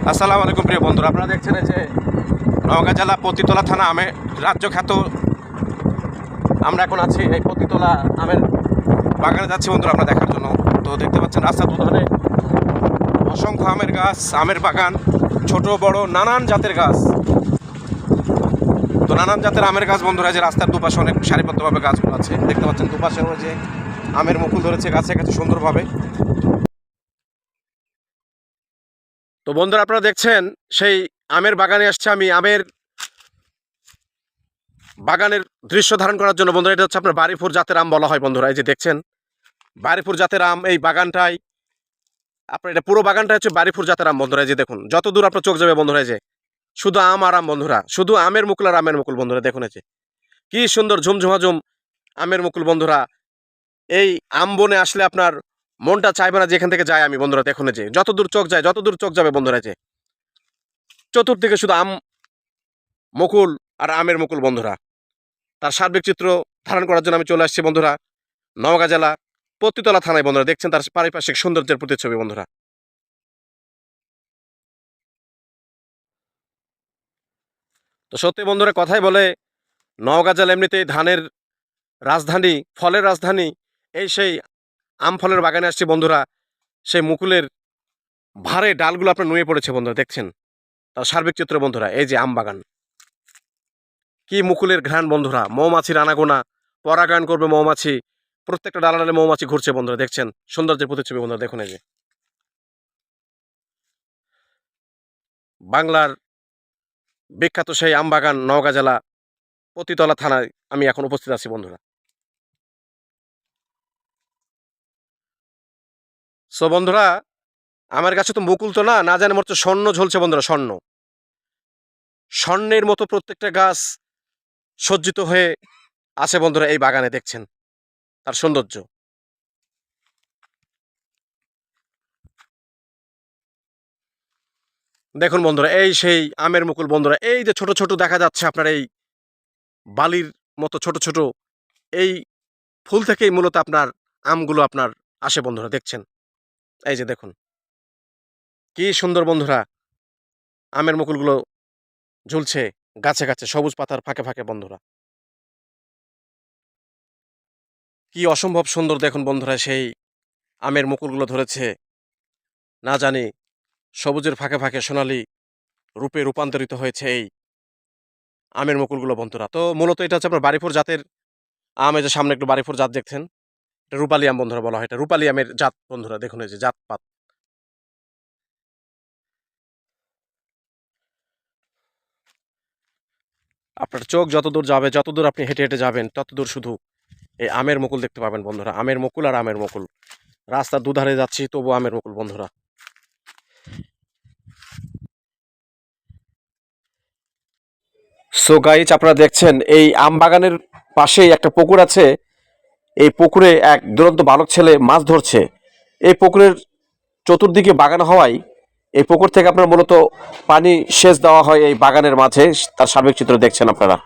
আসসালামু আলাইকুম প্রিয় বন্ধুরা, আপনারা দেখছেন যে নওগাঁ জেলা পতিতলা থানা আমের রাজ্য খ্যাত। আমরা এখন আছি এই পতিতলা আমের বাগানে যাচ্ছি বন্ধুরা আমরা দেখার জন্য। তো দেখতে পাচ্ছেন রাস্তার দুধারে অসংখ্য আমের গাছ, আমের বাগান, ছোট বড় নানান জাতের গাছ। তো নানান জাতের আমের গাছ বন্ধুরা, যে রাস্তার দুপাশে অনেক সারিবদ্ধভাবে গাছগুলো আছে দেখতে পাচ্ছেন। দুপাশেও যে আমের মুকুল ধরেছে গাছে কাছে সুন্দরভাবে। তো বন্ধুরা আপনারা দেখছেন সেই আমের বাগানে আসছে আমি, আমের বাগানের দৃশ্য ধারণ করার জন্য বন্ধুরা। এটা হচ্ছে আপনার বাড়িপুর জাতের আম বলা হয় বন্ধুরা। এই যে দেখছেন বাড়িপুর জাতের আম, এই বাগানটাই আপনার, এটা পুরো বাগানটা হচ্ছে বাড়িপুর জাতের আম বন্ধুরা। এই যে দেখুন যত দূর আপনার চোখ যাবে বন্ধুরা, এই যে শুধু আম আর আম বন্ধুরা, শুধু আমের মুকুল আর আমের মুকুল বন্ধুরা। দেখুন এই যে কি সুন্দর ঝুমঝুমাঝুম আমের মুকুল বন্ধুরা। এই আম বনে আসলে আপনার মনটা চাইবে না যেখান থেকে যায় আমি বন্ধুরা। দেখুন যে যত দূর চোখ যায়, যত দূর চোখ যাবে বন্ধুরা, যে চতুর্দিকে শুধু আম মুকুল আর আমের মুকুল বন্ধুরা। তার সার্বিক চিত্র ধারণ করার জন্য আমি চলে আসছি বন্ধুরা নওগাঁ জেলা পতিতলা থানায় বন্ধুরা। দেখছেন তার পারিপার্শ্বিক সৌন্দর্যের প্রতিচ্ছবি বন্ধুরা। তো সত্যি বন্ধুরা, কথাই বলে নওগাঁ জেলা এমনিতেই ধানের রাজধানী, ফলের রাজধানী। এই সেই আম ফলের বাগানে আসছি বন্ধুরা। সেই মুকুলের ভারে ডালগুলো আপনার নুয়ে পড়েছে বন্ধুরা, দেখছেন তার সার্বিক চিত্র বন্ধুরা। এই যে আম বাগান, কি মুকুলের ঘ্রাণ বন্ধুরা। মৌমাছির আনাগোনা, পরাগায়ন করবে মৌমাছি, প্রত্যেকটা ডালে ডালে মৌমাছি ঘুরছে বন্ধুরা। দেখছেন সৌন্দর্যের প্রতিচ্ছবি বন্ধুরা। দেখুন এই যে বাংলার বিখ্যাত সেই আম বাগান নওগাঁ জেলা পতিতলা থানায় আমি এখন উপস্থিত আছি বন্ধুরা। সো বন্ধুরা, আমার কাছে তো মুকুল তো না, না জানে মোট স্বর্ণ ঝলছে বন্ধুরা। স্বর্ণের মতো প্রত্যেকটা গাছ সজ্জিত হয়ে আছে বন্ধুরা এই বাগানে। দেখছেন তার সৌন্দর্য। দেখুন বন্ধুরা, এই সেই আমের মুকুল বন্ধুরা। এই যে ছোট ছোট দেখা যাচ্ছে আপনার, এই বালির মতো ছোট ছোট এই ফুল থেকেই মূলত আপনার আমগুলো আপনার আসে বন্ধুরা। দেখছেন এই যে দেখুন কি সুন্দর বন্ধুরা আমের মুকুলগুলো ঝুলছে গাছে গাছে, সবুজ পাতার ফাঁকে ফাঁকে বন্ধুরা। কি অসম্ভব সুন্দর দেখুন বন্ধুরা, সেই আমের মুকুলগুলো ধরেছে না জানি সবুজের ফাঁকে ফাঁকে সোনালি রূপে রূপান্তরিত হয়েছে এই আমের মুকুলগুলো বন্ধুরা। তো মূলত এটা হচ্ছে আপনার বাড়িপুর জাতের আম। এই যে সামনে একটু বাড়িপুর জাত দেখছেন, এটা রূপালী আম বন্ধুরা বলা হয়। এটা রূপালী আমের জাত বন্ধুরা। দেখুন এই যে জাতপাত। আপনার চোখ যত দূর যাবে, যত দূর আপনি হেঁটে হেঁটে যাবেন, তত দূর শুধু এই আমের মুকুল দেখতে পাবেন বন্ধুরা। আমের মুকুল আর আমের মুকুল। রাস্তার দুধারে যাচ্ছি তবু আমের মুকুল বন্ধুরা। সো গাইজ আপনারা দেখছেন এই আম বাগানের পাশেই একটা পুকুর আছে। এই পুকুরে এক দুরন্ত বালক ছেলে মাছ ধরছে। এই পুকুরের চতুর্দিকে বাগান হওয়ায় এই পুকুর থেকে আপনার মূলত পানি সেচ দেওয়া হয় এই বাগানের মাঝে। তার সার্বিক চিত্র দেখছেন আপনারা।